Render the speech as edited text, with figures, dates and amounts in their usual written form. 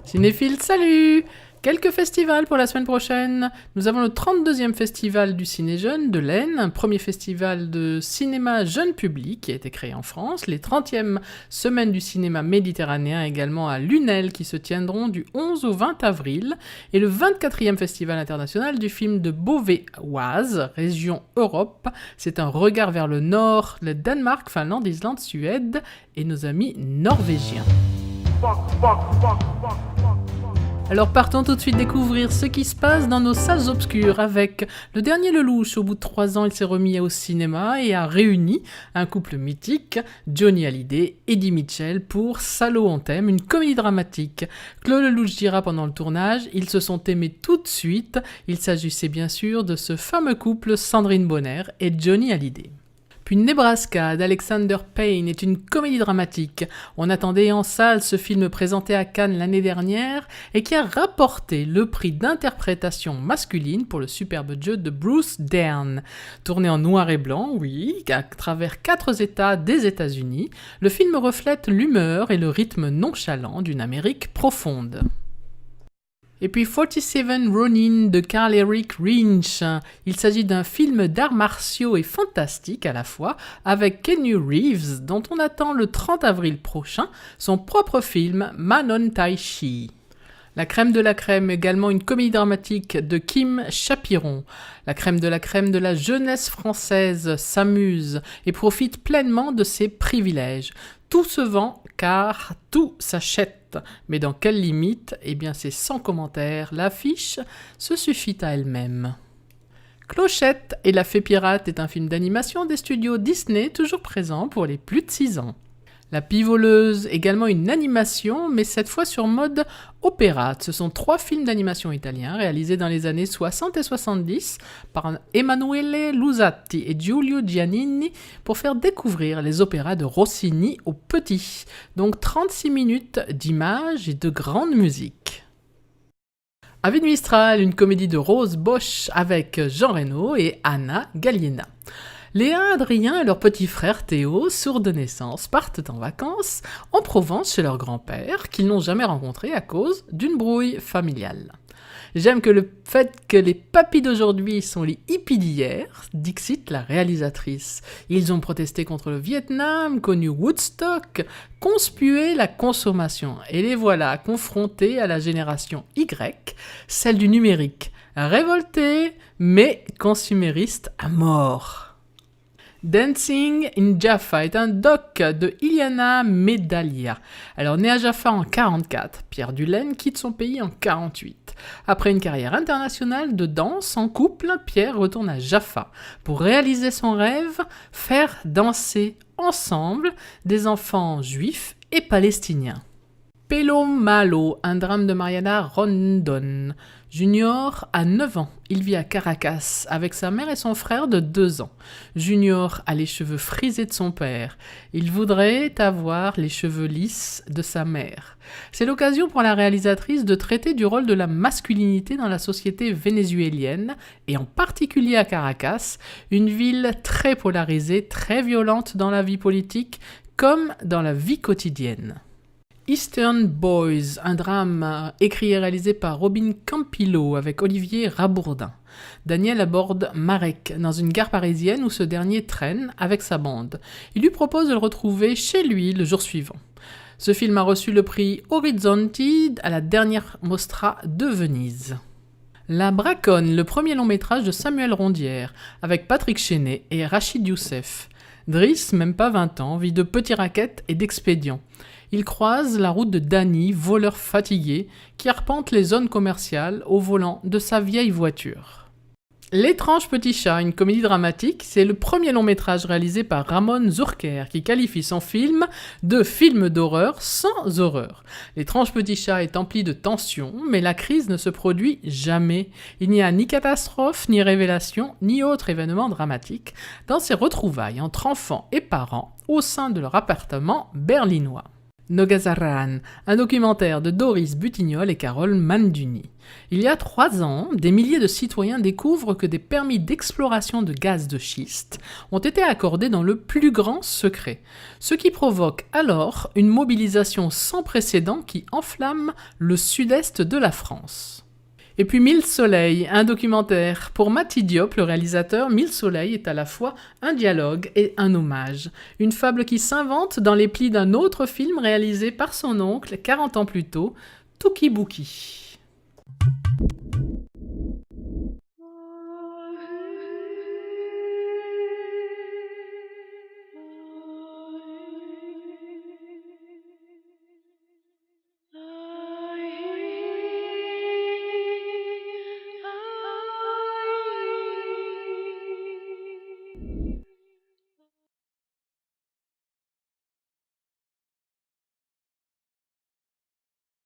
Cinéphiles, salut! Quelques festivals pour la semaine prochaine. Nous avons le 32e festival du Ciné Jeune de l'Aisne, un premier festival de cinéma jeune public qui a été créé en France, les 30e semaines du cinéma méditerranéen également à Lunel qui se tiendront du 11 au 20 avril, et le 24e festival international du film de Beauvais-Oise, région Europe. C'est un regard vers le nord, le Danemark, Finlande, Islande, Suède et nos amis norvégiens. Alors partons tout de suite découvrir ce qui se passe dans nos salles obscures avec le dernier Lelouch. Au bout de 3 ans, il s'est remis au cinéma et a réuni un couple mythique, Johnny Hallyday et Eddie Mitchell, pour Salaud on t'aime, une comédie dramatique. Claude Lelouch dira pendant le tournage, ils se sont aimés tout de suite. Il s'agissait bien sûr de ce fameux couple Sandrine Bonner et Johnny Hallyday. Puis Nebraska d'Alexander Payne est une comédie dramatique. On attendait en salle ce film présenté à Cannes l'année dernière et qui a rapporté le prix d'interprétation masculine pour le superbe jeu de Bruce Dern. Tourné en noir et blanc, oui, à travers 4 États des États-Unis, le film reflète l'humeur et le rythme nonchalant d'une Amérique profonde. Et puis 47 Ronin de Karl Erik Rinch. Il s'agit d'un film d'arts martiaux et fantastique à la fois, avec Keanu Reeves, dont on attend le 30 avril prochain son propre film Manon Tai-Chi. La crème de la crème, également une comédie dramatique de Kim Chapiron. La crème de la jeunesse française s'amuse et profite pleinement de ses privilèges. Tout se vend car tout s'achète. Mais dans quelles limites ? Eh bien c'est sans commentaire, l'affiche se suffit à elle-même. Clochette et la Fée Pirate est un film d'animation des studios Disney, toujours présent pour les plus de 6 ans. La Pivoleuse, également une animation, mais cette fois sur mode opéra. Ce sont 3 films d'animation italiens réalisés dans les années 60 et 70 par Emanuele Luzzati et Giulio Giannini pour faire découvrir les opéras de Rossini aux petits. Donc 36 minutes d'images et de grande musique. Avis Mistral, une comédie de Rose Bosch avec Jean Reno et Anna Galliena. Léa, Adrien et leur petit frère Théo, sourds de naissance, partent en vacances en Provence chez leur grand-père, qu'ils n'ont jamais rencontré à cause d'une brouille familiale. J'aime que le fait que les papis d'aujourd'hui sont les hippies d'hier, dixit la réalisatrice. Ils ont protesté contre le Vietnam, connu Woodstock, conspué la consommation, et les voilà confrontés à la génération Y, celle du numérique, révoltés mais consuméristes à mort. Dancing in Jaffa est un doc de Iliana Medalia. Alors, né à Jaffa en 1944, Pierre Dulaine quitte son pays en 1948. Après une carrière internationale de danse en couple, Pierre retourne à Jaffa pour réaliser son rêve, faire danser ensemble des enfants juifs et palestiniens. Pelo Malo, un drame de Mariana Rondon. Junior a 9 ans. Il vit à Caracas avec sa mère et son frère de 2 ans. Junior a les cheveux frisés de son père. Il voudrait avoir les cheveux lisses de sa mère. C'est l'occasion pour la réalisatrice de traiter du rôle de la masculinité dans la société vénézuélienne et en particulier à Caracas, une ville très polarisée, très violente dans la vie politique comme dans la vie quotidienne. Eastern Boys, un drame écrit et réalisé par Robin Campillo avec Olivier Rabourdin. Daniel aborde Marek dans une gare parisienne où ce dernier traîne avec sa bande. Il lui propose de le retrouver chez lui le jour suivant. Ce film a reçu le prix Orizzonti à la dernière Mostra de Venise. La Braconne, le premier long métrage de Samuel Rondière avec Patrick Chenet et Rachid Youssef. Driss, même pas 20 ans, vit de petits rackets et d'expédients. Il croise la route de Danny, voleur fatigué, qui arpente les zones commerciales au volant de sa vieille voiture. L'étrange petit chat, une comédie dramatique, c'est le premier long métrage réalisé par Ramon Zurker qui qualifie son film de film d'horreur sans horreur. L'étrange petit chat est empli de tension, mais la crise ne se produit jamais. Il n'y a ni catastrophe, ni révélation, ni autre événement dramatique dans ces retrouvailles entre enfants et parents au sein de leur appartement berlinois. Nogazaran, un documentaire de Doris Butignol et Carole Manduni. Il y a 3 ans, des milliers de citoyens découvrent que des permis d'exploration de gaz de schiste ont été accordés dans le plus grand secret, ce qui provoque alors une mobilisation sans précédent qui enflamme le sud-est de la France. Et puis Mille Soleils, un documentaire. Pour Mati Diop, le réalisateur, Mille Soleils est à la fois un dialogue et un hommage. Une fable qui s'invente dans les plis d'un autre film réalisé par son oncle 40 ans plus tôt, Touki Bouki.